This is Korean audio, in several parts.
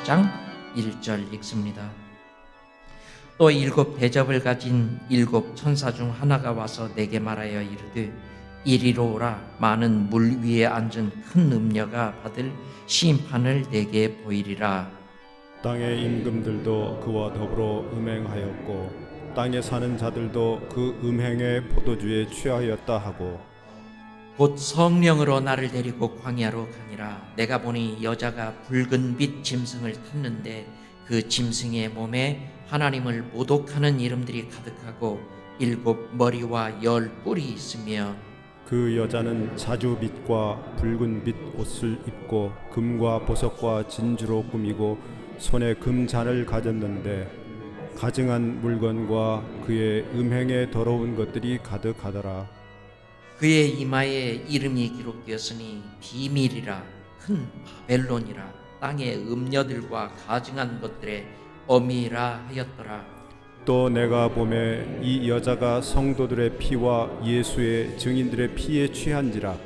10장 1절 읽습니다. 또 7 대접을 가진 7 천사 중 하나가 와서 내게 말하여 이르되 이리로 오라. 많은 물 위에 앉은 큰 음녀가 받을 심판을 내게 보이리라. 땅의 임금들도 그와 더불어 음행하였고 땅에 사는 자들도 그 음행의 포도주에 취하였다 하고 곧 성령으로 나를 데리고 광야로 가니라. 내가 보니 여자가 붉은 빛 짐승을 탔는데 그 짐승의 몸에 하나님을 모독하는 이름들이 가득하고 7 머리와 10 뿔이 있으며 그 여자는 자주빛과 붉은 빛 옷을 입고 금과 보석과 진주로 꾸미고 손에 금잔을 가졌는데 가증한 물건과 그의 음행에 더러운 것들이 가득하더라. 그의 이마에 이름이 기록되었으니 비밀이라 큰 바벨론이라 땅의 음녀들과 가증한 것들의 어미라 하였더라. 또 내가 보매 이 여자가 성도들의 피와 예수의 증인들의 피에 취한지라.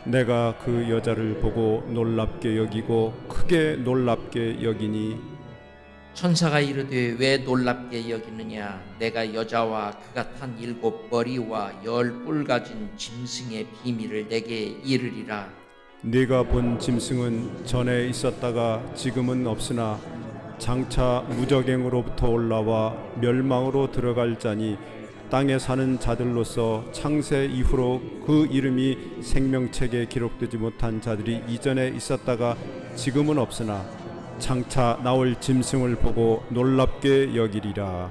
내가 그 여자를 보고 놀랍게 여기고 크게 놀랍게 여기니 천사가 이르되 왜 놀랍게 여기느냐. 내가 여자와 그가 탄 7 머리와 10 뿔 가진 짐승의 비밀을 내게 이르리라. 네가 본 짐승은 전에 있었다가 지금은 없으나 장차 무적행으로부터 올라와 멸망으로 들어갈 자니 땅에 사는 자들로서 창세 이후로 그 이름이 생명책에 기록되지 못한 자들이 이전에 있었다가 지금은 없으나 장차 나올 짐승을 보고 놀랍게 여기리라.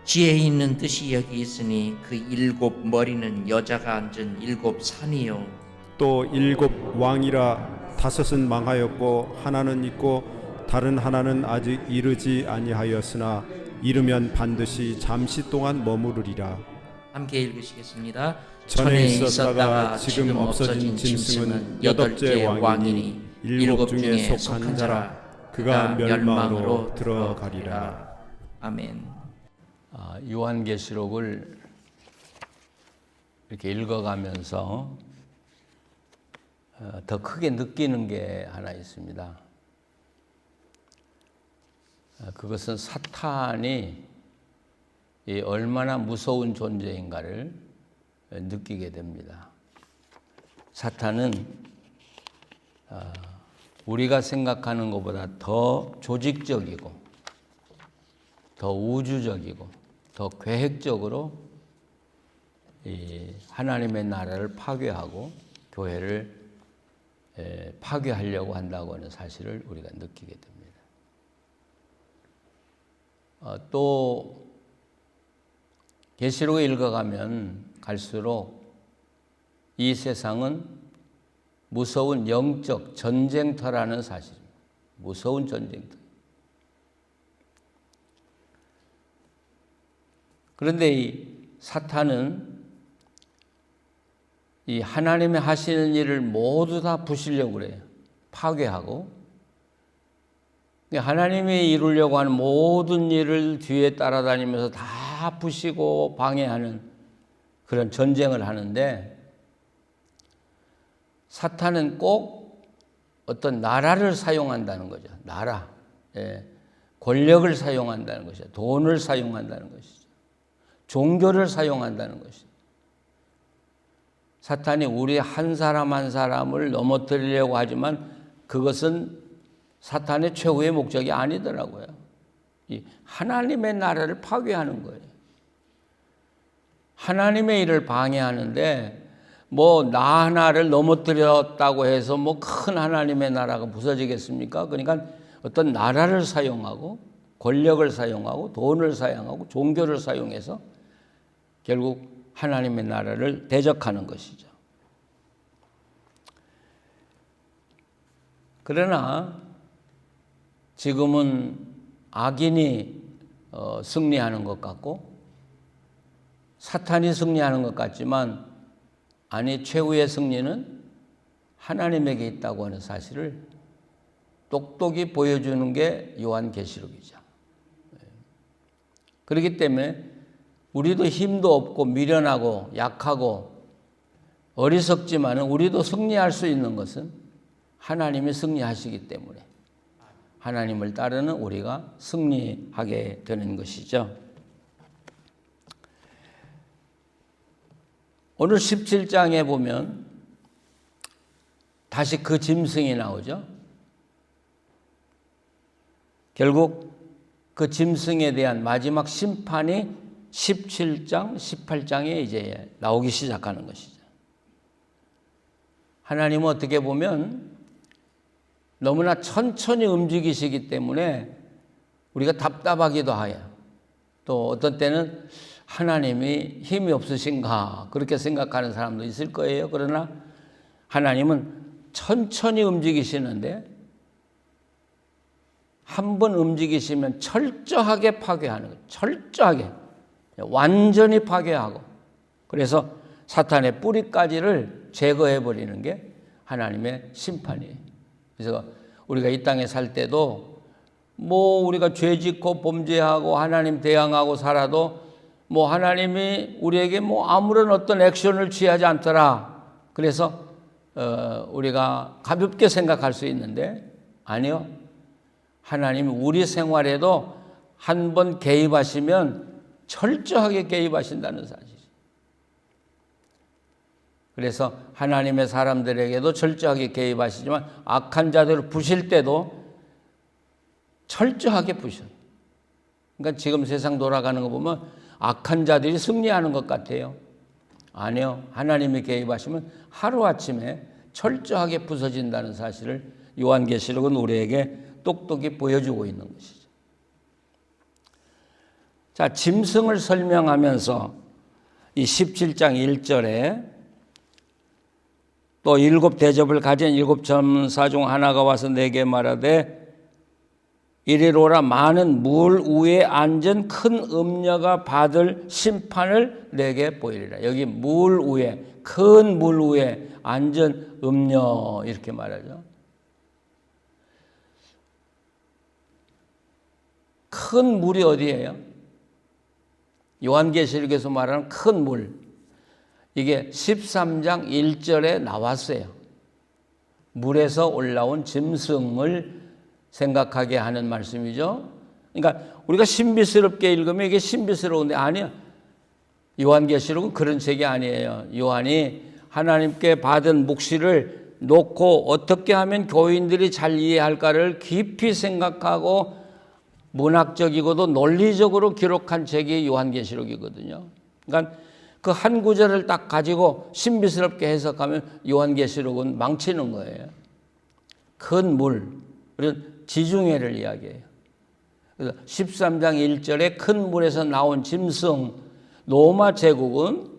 지혜 있는 뜻이 여기 있으니 그 7 머리는 여자가 앉은 7 산이요 또 7 왕이라 5은 망하였고 하나는 있고 다른 하나는 아직 이르지 아니하였으나 이르면 반드시 잠시 동안 머무르리라. 함께 읽으시겠습니다. 전에 있었다가 지금 없어진 짐승은 8째 왕이니 7 중에 속한 자라. 그가 멸망으로 들어가리라. 아멘. 요한계시록을 이렇게 읽어가면서 더 크게 느끼는 게 하나 있습니다. 그것은 사탄이 얼마나 무서운 존재인가를 느끼게 됩니다. 사탄은 우리가 생각하는 것보다 더 조직적이고 더 우주적이고 더 계획적으로 하나님의 나라를 파괴하고 교회를 파괴하려고 한다고 하는 사실을 우리가 느끼게 됩니다. 또 계시록을 읽어가면 갈수록 이 세상은 무서운 영적 전쟁터라는 사실입니다. 무서운 전쟁터. 그런데 이 사탄은 이 하나님의 하시는 일을 모두 다 부수려고 그래요. 파괴하고 하나님이 이루려고 하는 모든 일을 뒤에 따라다니면서 다 부시고 방해하는 그런 전쟁을 하는데 사탄은 꼭 어떤 나라를 사용한다는 거죠. 나라, 권력을 사용한다는 것이죠. 돈을 사용한다는 것이죠. 종교를 사용한다는 것이죠. 사탄이 우리 한 사람 한 사람을 넘어뜨리려고 하지만 그것은 사탄의 최후의 목적이 아니더라고요. 이 하나님의 나라를 파괴하는 거예요. 하나님의 일을 방해하는데 뭐 나 하나를 넘어뜨렸다고 해서 뭐 큰 하나님의 나라가 부서지겠습니까? 그러니까 어떤 나라를 사용하고 권력을 사용하고 돈을 사용하고 종교를 사용해서 결국 하나님의 나라를 대적하는 것이죠. 그러나 지금은 악인이 승리하는 것 같고 사탄이 승리하는 것 같지만 아니 최후의 승리는 하나님에게 있다고 하는 사실을 똑똑히 보여주는 게 요한계시록이죠. 그렇기 때문에 우리도 힘도 없고 미련하고 약하고 어리석지만 우리도 승리할 수 있는 것은 하나님이 승리하시기 때문에 하나님을 따르는 우리가 승리하게 되는 것이죠. 오늘 17장에 보면 다시 그 짐승이 나오죠. 결국 그 짐승에 대한 마지막 심판이 17장, 18장에 이제 나오기 시작하는 것이죠. 하나님은 어떻게 보면 너무나 천천히 움직이시기 때문에 우리가 답답하기도 하여, 또 어떤 때는 하나님이 힘이 없으신가 그렇게 생각하는 사람도 있을 거예요. 그러나 하나님은 천천히 움직이시는데 한 번 움직이시면 철저하게 파괴하는 거예요. 철저하게, 완전히 파괴하고, 그래서 사탄의 뿌리까지를 제거해버리는 게 하나님의 심판이에요. 그래서 우리가 이 땅에 살 때도 뭐 우리가 죄 짓고 범죄하고 하나님 대항하고 살아도 뭐 하나님이 우리에게 뭐 아무런 어떤 액션을 취하지 않더라. 그래서 우리가 가볍게 생각할 수 있는데, 아니요. 하나님이 우리 생활에도 한 번 개입하시면 철저하게 개입하신다는 사실이죠. 그래서 하나님의 사람들에게도 철저하게 개입하시지만 악한 자들을 부실 때도 철저하게 부셔요. 그러니까 지금 세상 돌아가는 거 보면 악한 자들이 승리하는 것 같아요. 아니요. 하나님이 개입하시면 하루아침에 철저하게 부서진다는 사실을 요한계시록은 우리에게 똑똑히 보여주고 있는 것이죠. 자, 짐승을 설명하면서 이 17장 1절에 또 7 대접을 가진 7 천사 중 하나가 와서 내게 말하되 이리로라, 많은 물 위에 앉은 큰 음녀가 받을 심판을 내게 보이리라. 여기 물 위에, 큰 물 위에 앉은 음녀 이렇게 말하죠. 큰 물이 어디예요? 요한계시록에서 말하는 큰 물, 이게 13장 1절에 나왔어요. 물에서 올라온 짐승을 생각하게 하는 말씀이죠. 그러니까 우리가 신비스럽게 읽으면 이게 신비스러운데, 아니요. 요한계시록은 그런 책이 아니에요. 요한이 하나님께 받은 묵시를 놓고 어떻게 하면 교인들이 잘 이해할까를 깊이 생각하고 문학적이고도 논리적으로 기록한 책이 요한계시록이거든요. 그러니까 그 한 구절을 딱 가지고 신비스럽게 해석하면 요한계시록은 망치는 거예요. 큰 물, 그런 지중해를 이야기해요. 그래서 13장 1절에 큰 물에서 나온 짐승, 로마 제국은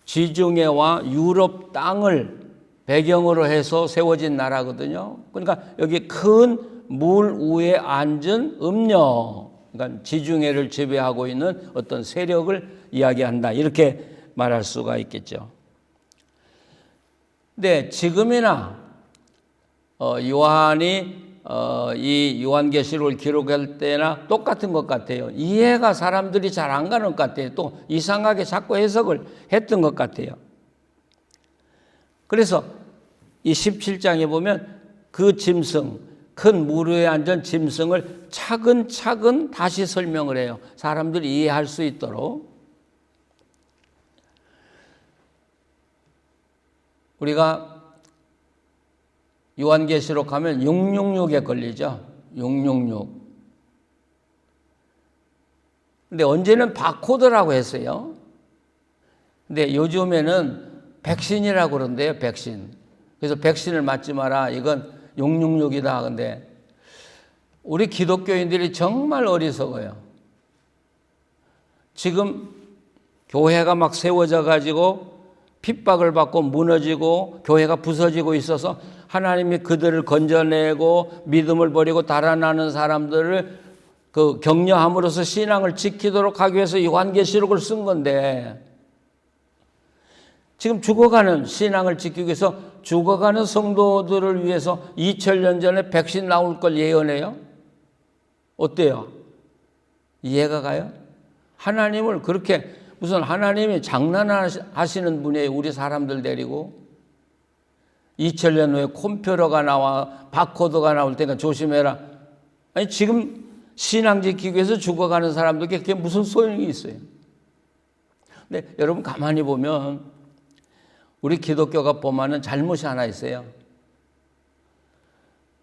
지중해와 유럽 땅을 배경으로 해서 세워진 나라거든요. 그러니까 여기 큰 물 위에 앉은 음녀, 그러니까 지중해를 지배하고 있는 어떤 세력을 이야기한다, 이렇게 말할 수가 있겠죠. 근데 지금이나 요한이 이 요한계시록을 기록할 때나 똑같은 것 같아요. 이해가 사람들이 잘 안 가는 것 같아요. 또 이상하게 자꾸 해석을 했던 것 같아요. 그래서 이 17장에 보면 그 짐승, 큰 물 위에 앉은 짐승을 차근차근 다시 설명을 해요. 사람들이 이해할 수 있도록. 우리가 요한계시록 하면 666에 걸리죠. 666. 근데 언제는 바코드라고 했어요. 근데 요즘에는 백신이라고 그러는데요. 백신. 그래서 백신을 맞지 마라, 이건 666이다. 근데 우리 기독교인들이 정말 어리석어요. 지금 교회가 막 세워져 가지고 핍박을 받고 무너지고 교회가 부서지고 있어서 하나님이 그들을 건져내고 믿음을 버리고 달아나는 사람들을 그 격려함으로써 신앙을 지키도록 하기 위해서 요한계시록을 쓴 건데, 지금 죽어가는 신앙을 지키기 위해서 죽어가는 성도들을 위해서 2000년 전에 백신 나올 걸 예언해요? 어때요? 이해가 가요? 하나님을 그렇게, 무슨 하나님이 장난하시는 분이에요. 우리 사람들 데리고 2000년 후에 컴퓨터가 나와 바코드가 나올 테니까 조심해라. 아니 지금 신앙 지키기 위해서 죽어가는 사람들께 그게 무슨 소용이 있어요? 근데 여러분 가만히 보면 우리 기독교가 보면은 잘못이 하나 있어요.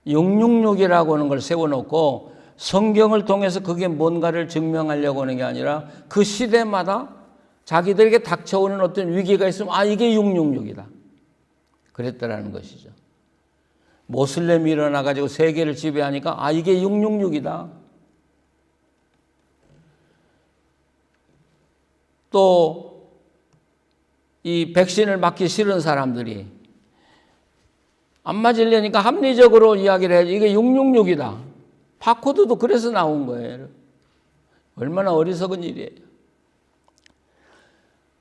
666이라고 하는 걸 세워놓고 성경을 통해서 그게 뭔가를 증명하려고 하는 게 아니라 그 시대마다 자기들에게 닥쳐오는 어떤 위기가 있으면 아 이게 666이다. 그랬더라는 것이죠. 모슬렘이 일어나가지고 세계를 지배하니까 아 이게 666이다. 또 이 백신을 맞기 싫은 사람들이 안 맞으려니까 합리적으로 이야기를 해야지 이게 666이다. 바코드도 그래서 나온 거예요. 얼마나 어리석은 일이에요.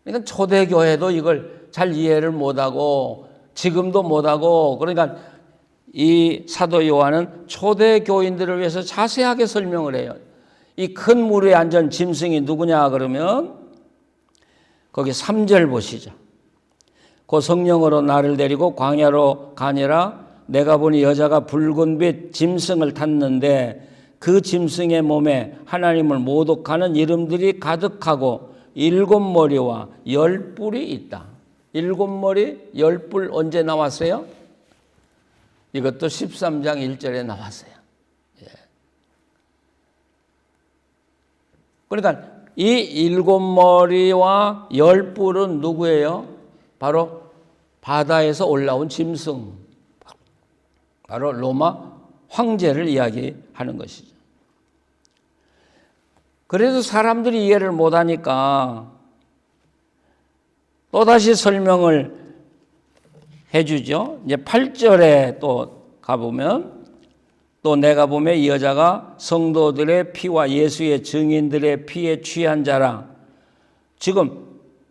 그러니까 초대교회도 이걸 잘 이해를 못하고 지금도 못하고 그러니까 이 사도 요한은 초대교인들을 위해서 자세하게 설명을 해요. 이 큰 물에 앉은 짐승이 누구냐 그러면 거기 3절 보시죠. 그 성령으로 나를 데리고 광야로 가니라 내가 보니 여자가 붉은 빛 짐승을 탔는데 그 짐승의 몸에 하나님을 모독하는 이름들이 가득하고 7머리와 10뿔이 있다. 7머리 10뿔 언제 나왔어요? 이것도 13장 1절에 나왔어요. 예. 그러니까 이 7머리와 10뿔은 누구예요? 바로 바다에서 올라온 짐승, 바로 로마 황제를 이야기하는 것이죠. 그래도 사람들이 이해를 못하니까 또다시 설명을 해주죠. 이제 8절에 또 가보면 또 내가 보면 이 여자가 성도들의 피와 예수의 증인들의 피에 취한 자라. 지금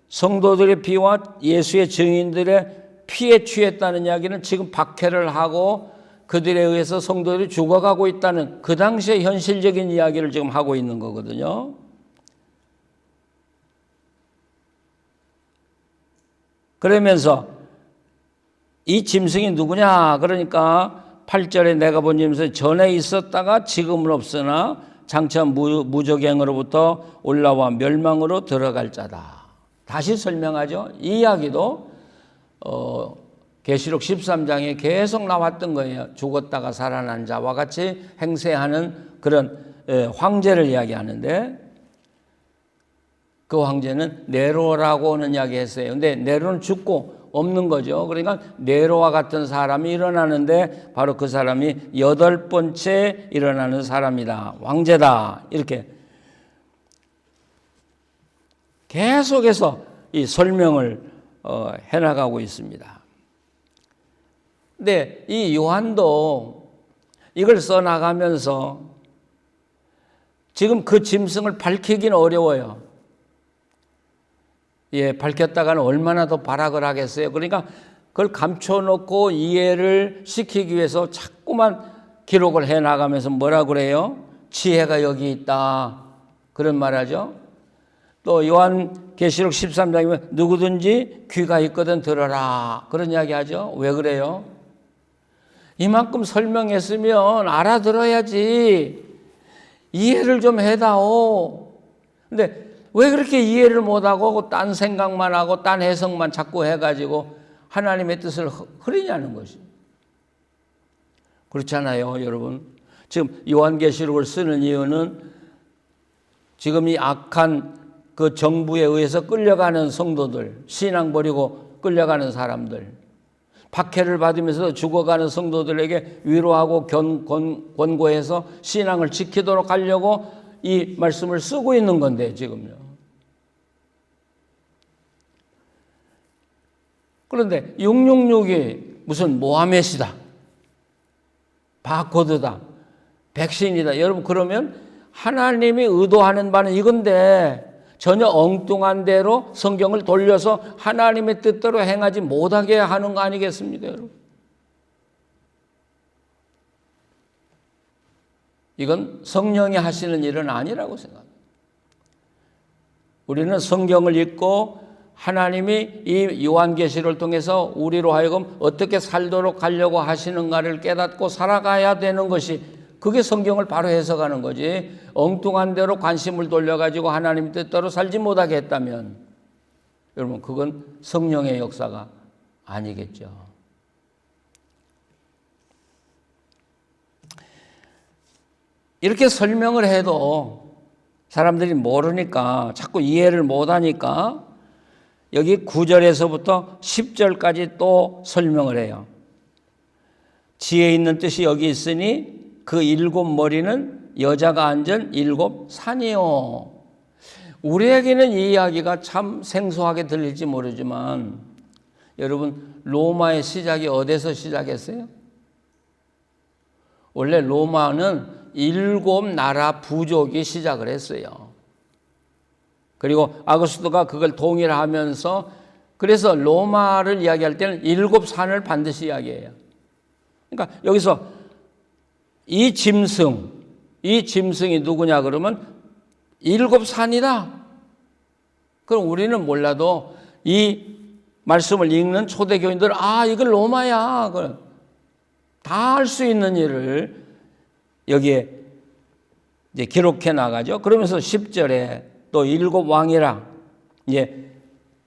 성도들의 피와 예수의 증인들의 피에 취했다는 이야기는 지금 박해를 하고 그들에 의해서 성도들이 죽어가고 있다는 그 당시의 현실적인 이야기를 지금 하고 있는 거거든요. 그러면서 이 짐승이 누구냐? 그러니까 8절에 내가 본 짐승이 전에 있었다가 지금은 없으나 장차 무적행으로부터 올라와 멸망으로 들어갈 자다. 다시 설명하죠. 이 이야기도 계시록 13장에 계속 나왔던 거예요. 죽었다가 살아난 자와 같이 행세하는 그런 황제를 이야기하는데 그 황제는 네로라고 하는 이야기 했어요. 근데 네로는 죽고 없는 거죠. 그러니까 네로와 같은 사람이 일어나는데 바로 그 사람이 8번째 일어나는 사람이다. 왕제다. 이렇게 계속해서 이 설명을 해나가고 있습니다. 근데 이 요한도 이걸 써나가면서 지금 그 짐승을 밝히기는 어려워요. 예, 밝혔다가는 얼마나 더 발악을 하겠어요. 그러니까 그걸 감춰놓고 이해를 시키기 위해서 자꾸만 기록을 해나가면서 뭐라 그래요? 지혜가 여기 있다. 그런 말 하죠. 또 요한계시록 13장이면 누구든지 귀가 있거든 들어라. 그런 이야기 하죠. 왜 그래요? 이만큼 설명했으면 알아들어야지. 이해를 좀 해다오. 근데 왜 그렇게 이해를 못하고 딴 생각만 하고 딴 해석만 자꾸 해가지고 하나님의 뜻을 흐리냐는 것이. 그렇잖아요, 여러분. 지금 요한계시록을 쓰는 이유는 지금 이 악한 그 정부에 의해서 끌려가는 성도들, 신앙 버리고 끌려가는 사람들, 박해를 받으면서 죽어가는 성도들에게 위로하고 권고해서 신앙을 지키도록 하려고 이 말씀을 쓰고 있는 건데 지금요. 그런데 666이 무슨 모하메시다, 바코드다, 백신이다. 여러분 그러면 하나님이 의도하는 바는 이건데 전혀 엉뚱한 대로 성경을 돌려서 하나님의 뜻대로 행하지 못하게 하는 거 아니겠습니까, 여러분? 이건 성령이 하시는 일은 아니라고 생각합니다. 우리는 성경을 읽고 하나님이 이 요한계시를 통해서 우리로 하여금 어떻게 살도록 하려고 하시는가를 깨닫고 살아가야 되는 것이 그게 성경을 바로 해석하는 거지. 엉뚱한 대로 관심을 돌려가지고 하나님 뜻대로 살지 못하게 했다면 여러분 그건 성령의 역사가 아니겠죠. 이렇게 설명을 해도 사람들이 모르니까 자꾸 이해를 못하니까 여기 9절에서부터 10절까지 또 설명을 해요. 지혜 있는 뜻이 여기 있으니 그 7 머리는 여자가 앉은 7 산이요. 우리에게는 이 이야기가 참 생소하게 들릴지 모르지만 여러분 로마의 시작이 어디서 시작했어요? 원래 로마는 7 나라 부족이 시작을 했어요. 그리고 아구스토가 그걸 동일하면서 그래서 로마를 이야기할 때는 7 산을 반드시 이야기해요. 그러니까 여기서 이 짐승이 누구냐 그러면 7 산이다. 그럼 우리는 몰라도 이 말씀을 읽는 초대교인들은 이건 로마야. 다 할 수 있는 일을 여기에 이제 기록해 나가죠. 그러면서 10절에 또 7 왕이라 이제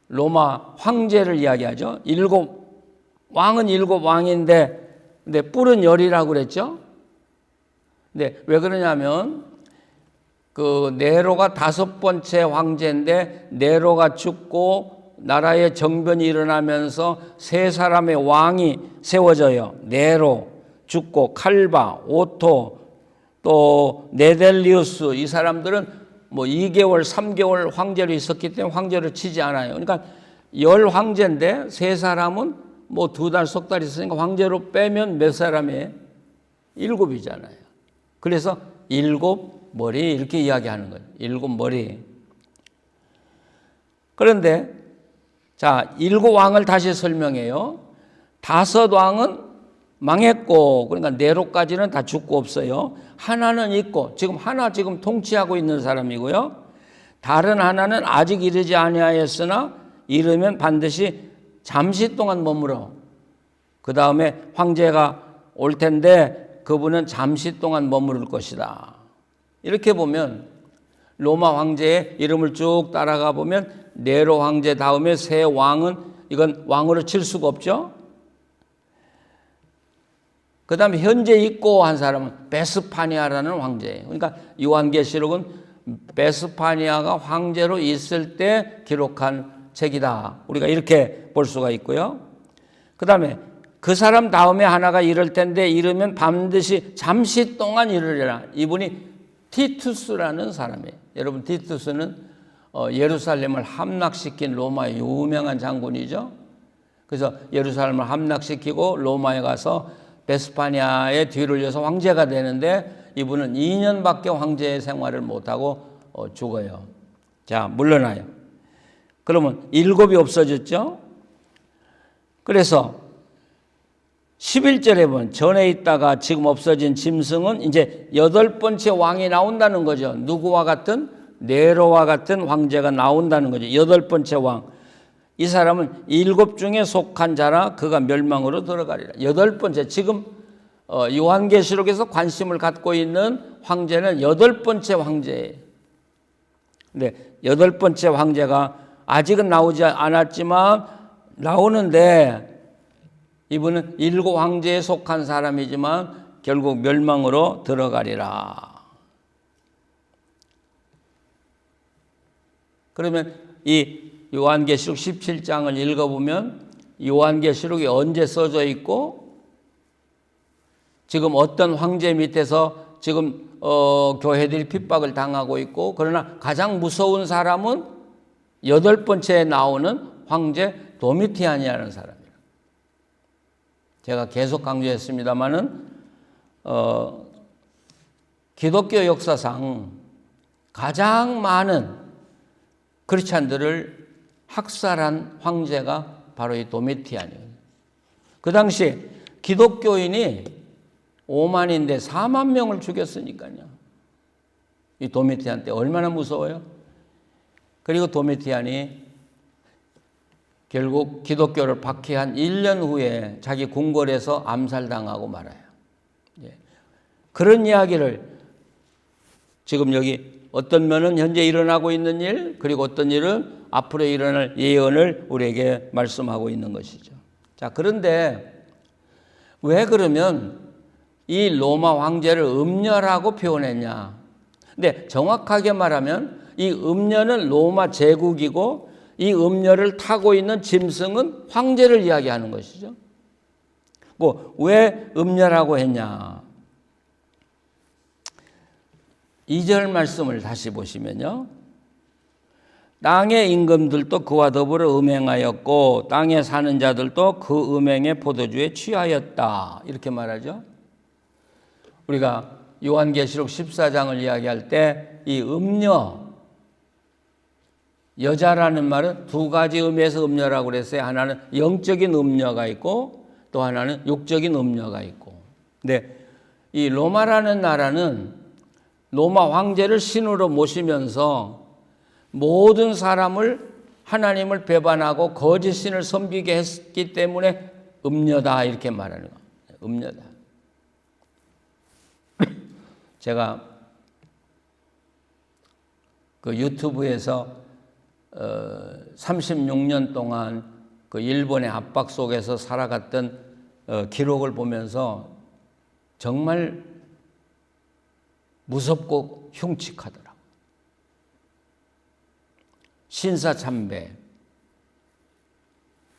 로마 황제를 이야기하죠. 7 왕인데 근데 뿔은 10이라고 그랬죠. 근데 왜 그러냐면 그 네로가 5번째 황제인데 네로가 죽고 나라의 정변이 일어나면서 3사람의 왕이 세워져요. 네로 죽고 칼바, 오토, 또 네델리우스 이 사람들은 뭐 2개월, 3개월 황제로 있었기 때문에 황제를 치지 않아요. 그러니까 10 황제인데 3사람은 뭐 2달, 석 달 있으니까 황제로 빼면 몇 사람이에요? 7이잖아요. 그래서 7 머리 이렇게 이야기하는 거예요. 7 머리. 그런데 자, 7 왕을 다시 설명해요. 5 왕은 망했고 그러니까 네로까지는 다 죽고 없어요. 하나는 있고 지금 통치하고 있는 사람이고요. 다른 하나는 아직 이르지 아니하였으나 이르면 반드시 잠시 동안 머물어. 그 다음에 황제가 올 텐데 그분은 잠시 동안 머무를 것이다. 이렇게 보면 로마 황제의 이름을 쭉 따라가 보면 네로 황제 다음에 세 왕은 이건 왕으로 칠 수가 없죠. 그 다음에 현재 있고 한 사람은 베스파니아라는 황제예요. 그러니까 요한계시록은 베스파니아가 황제로 있을 때 기록한 책이다. 우리가 이렇게 볼 수가 있고요. 그 다음에 그 사람 다음에 하나가 이를 텐데 이르면 반드시 잠시 동안 이르리라. 이분이 티투스라는 사람이에요. 여러분 티투스는 예루살렘을 함락시킨 로마의 유명한 장군이죠. 그래서 예루살렘을 함락시키고 로마에 가서 베스파니아의 뒤를 이어서 황제가 되는데 이분은 2년밖에 황제 생활을 못하고 죽어요. 자, 물러나요. 그러면 7이 없어졌죠. 그래서 11절에 보면 전에 있다가 지금 없어진 짐승은 이제 8번째 왕이 나온다는 거죠. 누구와 같은? 네로와 같은 황제가 나온다는 거죠. 8번째 왕. 이 사람은 7 중에 속한 자라 그가 멸망으로 들어가리라. 8번째 지금 요한계시록에서 관심을 갖고 있는 황제는 8번째 황제예요. 근데 8번째 황제가 아직은 나오지 않았지만 나오는데 이분은 7 황제에 속한 사람이지만 결국 멸망으로 들어가리라. 그러면 이 요한계시록 17장을 읽어보면 요한계시록이 언제 써져 있고 지금 어떤 황제 밑에서 지금 교회들이 핍박을 당하고 있고 그러나 가장 무서운 사람은 8번째에 나오는 황제 도미티안이라는 사람이에요. 제가 계속 강조했습니다마는 기독교 역사상 가장 많은 크리스찬들을 학살한 황제가 바로 이 도미티안이에요. 그 당시 기독교인이 5만인데 4만 명을 죽였으니까요. 이 도미티안 때 얼마나 무서워요? 그리고 도미티안이 결국 기독교를 박해한 1년 후에 자기 궁궐에서 암살당하고 말아요. 그런 이야기를 지금 여기 어떤 면은 현재 일어나고 있는 일, 그리고 어떤 일은 앞으로 일어날 예언을 우리에게 말씀하고 있는 것이죠. 자, 그런데 왜 그러면 이 로마 황제를 음녀라고 표현했냐? 근데 정확하게 말하면 이 음녀는 로마 제국이고 이 음녀를 타고 있는 짐승은 황제를 이야기하는 것이죠. 뭐 왜 음녀라고 했냐? 2절 말씀을 다시 보시면요. 땅의 임금들도 그와 더불어 음행하였고 땅에 사는 자들도 그 음행의 포도주에 취하였다. 이렇게 말하죠. 우리가 요한계시록 14장을 이야기할 때 이 음녀, 여자라는 말은 두 가지 의미에서 음녀라고 그랬어요. 하나는 영적인 음녀가 있고 또 하나는 육적인 음녀가 있고. 근데 이 로마라는 나라는 로마 황제를 신으로 모시면서 모든 사람을 하나님을 배반하고 거짓 신을 섬기게 했기 때문에 음녀다 이렇게 말하는 거예요. 음녀다. 제가 그 유튜브에서 36년 동안 그 일본의 압박 속에서 살아갔던 기록을 보면서 정말 무섭고 흉측하더라고요. 신사참배.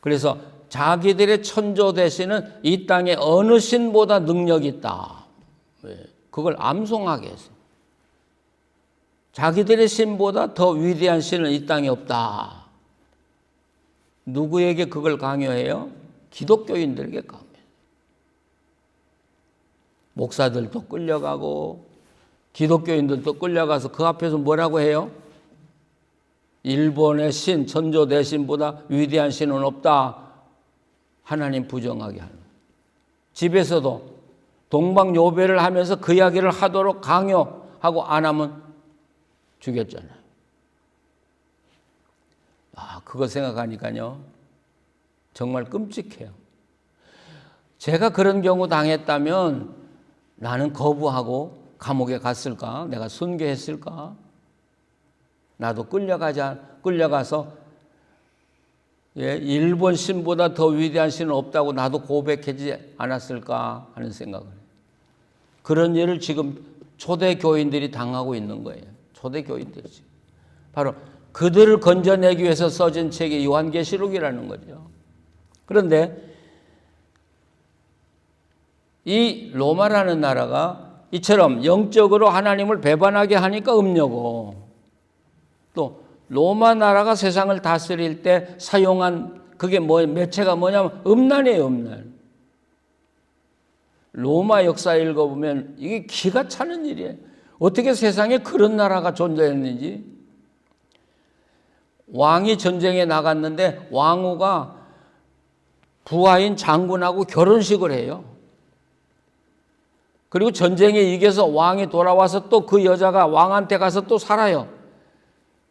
그래서 자기들의 천조 대신은 이 땅에 어느 신보다 능력이 있다. 그걸 암송하게 했어요. 자기들의 신보다 더 위대한 신은 이 땅에 없다. 누구에게 그걸 강요해요? 기독교인들에게 강요해요. 목사들도 끌려가고 기독교인들도 끌려가서 그 앞에서 뭐라고 해요? 일본의 신, 천조 대신보다 위대한 신은 없다. 하나님 부정하게 하는 거예요. 집에서도 동방요배를 하면서 그 이야기를 하도록 강요하고 안 하면 죽였잖아요. 그거 생각하니까요. 정말 끔찍해요. 제가 그런 경우 당했다면 나는 거부하고 감옥에 갔을까? 내가 순교했을까? 나도 끌려가서 일본 신보다 더 위대한 신은 없다고 나도 고백하지 않았을까 하는 생각을 해요. 그런 일을 지금 초대 교인들이 당하고 있는 거예요. 초대 교인들이 지금. 바로 그들을 건져내기 위해서 써진 책이 요한계시록이라는 거죠. 그런데 이 로마라는 나라가 이처럼 영적으로 하나님을 배반하게 하니까 음녀고, 또 로마 나라가 세상을 다스릴 때 사용한 그게 매체가 뭐냐면 음란이에요, 음란. 로마 역사 읽어보면 이게 기가 차는 일이에요. 어떻게 세상에 그런 나라가 존재했는지. 왕이 전쟁에 나갔는데 왕후가 부하인 장군하고 결혼식을 해요. 그리고 전쟁에 이겨서 왕이 돌아와서 또 그 여자가 왕한테 가서 또 살아요.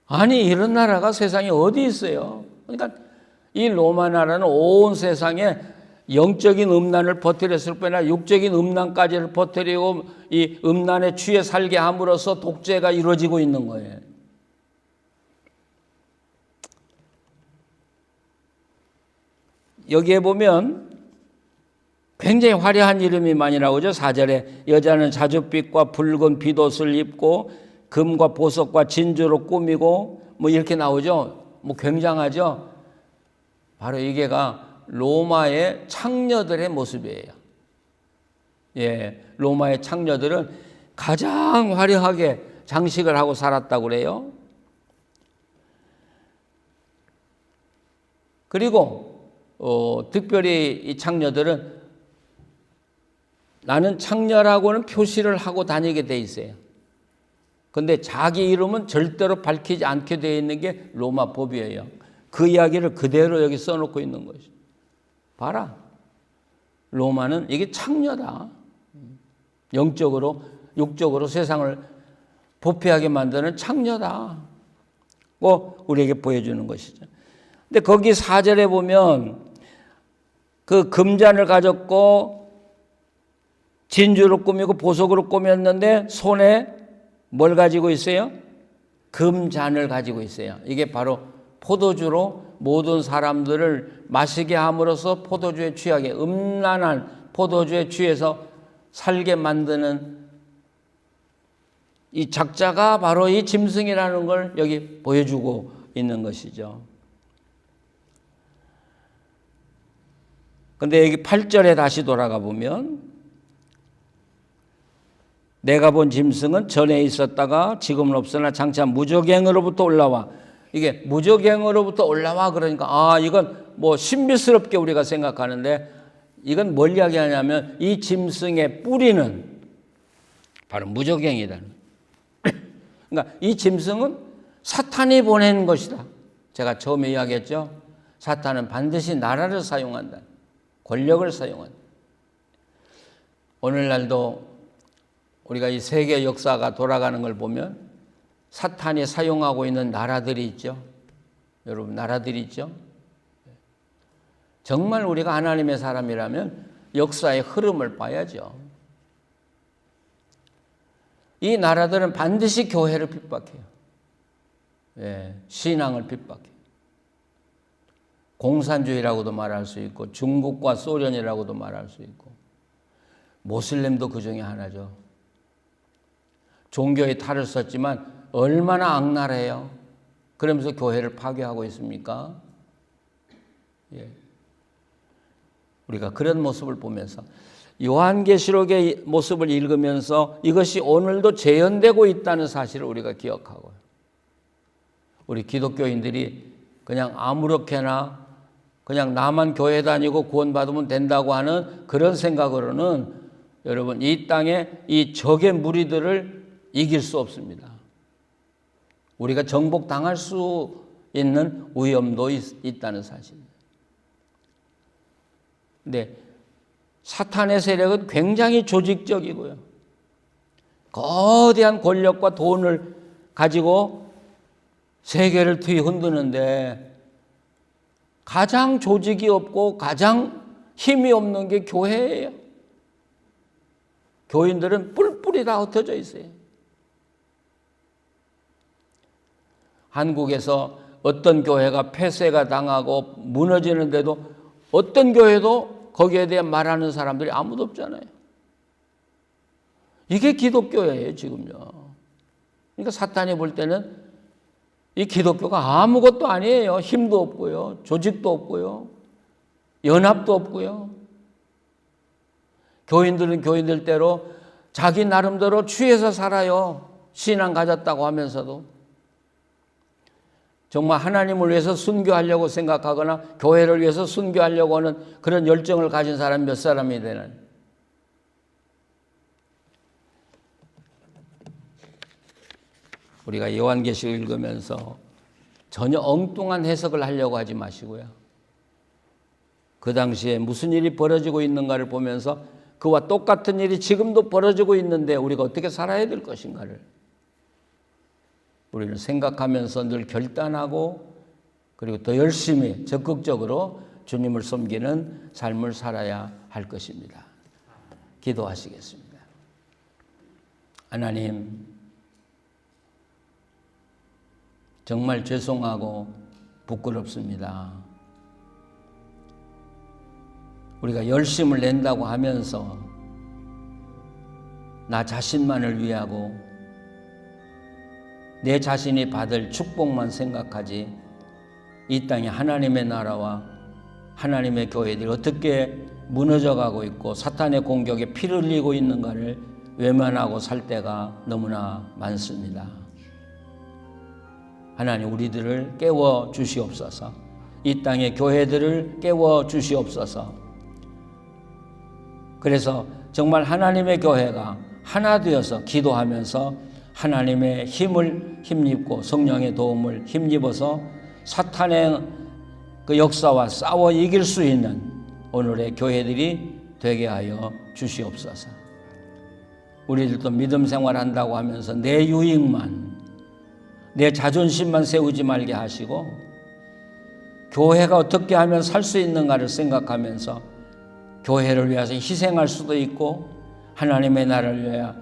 아니, 이런 나라가 세상에 어디 있어요? 그러니까 이 로마 나라는 온 세상에 영적인 음란을 퍼뜨렸을 뿐만 아니라 육적인 음란까지를 퍼뜨리고 이 음란에 취해 살게 함으로써 독재가 이루어지고 있는 거예요. 여기에 보면 굉장히 화려한 이름이 많이 나오죠. 4절에 여자는 자줏빛과 붉은 빗옷을 입고 금과 보석과 진주로 꾸미고 뭐 이렇게 나오죠. 뭐 굉장하죠. 바로 이게가 로마의 창녀들의 모습이에요. 예, 로마의 창녀들은 가장 화려하게 장식을 하고 살았다고 그래요. 그리고 특별히 이 창녀들은 나는 창녀라고는 표시를 하고 다니게 돼 있어요. 근데 자기 이름은 절대로 밝히지 않게 되어 있는 게 로마 법이에요. 그 이야기를 그대로 여기 써놓고 있는 것이. 봐라. 로마는 이게 창녀다. 영적으로, 육적으로 세상을 부패하게 만드는 창녀다. 우리에게 보여주는 것이죠. 근데 거기 4절에 보면 그 금잔을 가졌고 진주로 꾸미고 보석으로 꾸몄는데 손에 뭘 가지고 있어요? 금잔을 가지고 있어요. 이게 바로 포도주로 모든 사람들을 마시게 함으로써 포도주에 취하게, 음란한 포도주에 취해서 살게 만드는 이 작자가 바로 이 짐승이라는 걸 여기 보여주고 있는 것이죠. 근데 여기 8절에 다시 돌아가 보면 내가 본 짐승은 전에 있었다가 지금은 없으나 장차 무저갱으로부터 올라와. 이게 무저갱으로부터 올라와 그러니까 이건 뭐 신비스럽게 우리가 생각하는데 이건 뭘 이야기하냐면 이 짐승의 뿌리는 바로 무저갱이다. 그러니까 이 짐승은 사탄이 보낸 것이다. 제가 처음에 이야기했죠. 사탄은 반드시 나라를 사용한다. 권력을 사용한다. 오늘날도 우리가 이 세계 역사가 돌아가는 걸 보면 사탄이 사용하고 있는 나라들이 있죠. 여러분, 나라들이 있죠. 정말 우리가 하나님의 사람이라면 역사의 흐름을 봐야죠. 이 나라들은 반드시 교회를 핍박해요. 신앙을 핍박해요. 공산주의라고도 말할 수 있고 중국과 소련이라고도 말할 수 있고 모슬렘도 그 중에 하나죠. 종교의 탈을 썼지만 얼마나 악랄해요. 그러면서 교회를 파괴하고 있습니까? 우리가 그런 모습을 보면서 요한계시록의 모습을 읽으면서 이것이 오늘도 재현되고 있다는 사실을 우리가 기억하고, 우리 기독교인들이 그냥 아무렇게나 그냥 나만 교회 다니고 구원받으면 된다고 하는 그런 생각으로는 여러분 이 땅에 이 적의 무리들을 이길 수 없습니다. 우리가 정복당할 수 있는 위험도 있다는 사실입니다. 근데 사탄의 세력은 굉장히 조직적이고요. 거대한 권력과 돈을 가지고 세계를 뒤흔드는데 가장 조직이 없고 가장 힘이 없는 게 교회예요. 교인들은 뿔뿔이 다 흩어져 있어요. 한국에서 어떤 교회가 폐쇄가 당하고 무너지는데도 어떤 교회도 거기에 대해 말하는 사람들이 아무도 없잖아요. 이게 기독교예요, 지금요. 그러니까 사탄이 볼 때는 이 기독교가 아무것도 아니에요. 힘도 없고요. 조직도 없고요. 연합도 없고요. 교인들은 교인들대로 자기 나름대로 취해서 살아요. 신앙 가졌다고 하면서도. 정말 하나님을 위해서 순교하려고 생각하거나 교회를 위해서 순교하려고 하는 그런 열정을 가진 사람이 몇 사람이 되나요? 우리가 요한계시록 읽으면서 전혀 엉뚱한 해석을 하려고 하지 마시고요. 그 당시에 무슨 일이 벌어지고 있는가를 보면서 그와 똑같은 일이 지금도 벌어지고 있는데 우리가 어떻게 살아야 될 것인가를 우리는 생각하면서 늘 결단하고 그리고 더 열심히 적극적으로 주님을 섬기는 삶을 살아야 할 것입니다. 기도하시겠습니다. 하나님, 정말 죄송하고 부끄럽습니다. 우리가 열심을 낸다고 하면서 나 자신만을 위하고 내 자신이 받을 축복만 생각하지 이 땅에 하나님의 나라와 하나님의 교회들이 어떻게 무너져가고 있고 사탄의 공격에 피를 흘리고 있는가를 외면하고 살 때가 너무나 많습니다. 하나님, 우리들을 깨워 주시옵소서. 이 땅의 교회들을 깨워 주시옵소서. 그래서 정말 하나님의 교회가 하나 되어서 기도하면서 하나님의 힘을 힘입고 성령의 도움을 힘입어서 사탄의 그 역사와 싸워 이길 수 있는 오늘의 교회들이 되게 하여 주시옵소서. 우리들도 믿음 생활한다고 하면서 내 유익만, 내 자존심만 세우지 말게 하시고 교회가 어떻게 하면 살 수 있는가를 생각하면서 교회를 위해서 희생할 수도 있고 하나님의 나라를 위하여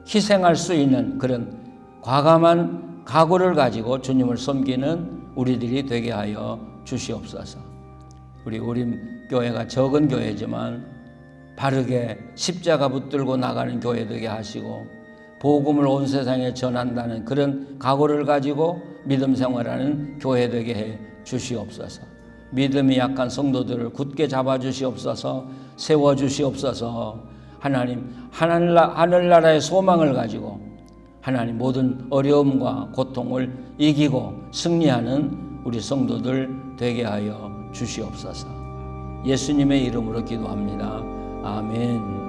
희생할 수 있는 그런 과감한 각오를 가지고 주님을 섬기는 우리들이 되게 하여 주시옵소서. 우리 우림교회가 적은 교회지만 바르게 십자가 붙들고 나가는 교회 되게 하시고 복음을 온 세상에 전한다는 그런 각오를 가지고 믿음 생활하는 교회 되게 해 주시옵소서. 믿음이 약한 성도들을 굳게 잡아 주시옵소서. 세워 주시옵소서. 하나님, 하늘나라의 소망을 가지고 하나님 모든 어려움과 고통을 이기고 승리하는 우리 성도들 되게 하여 주시옵소서. 예수님의 이름으로 기도합니다. 아멘.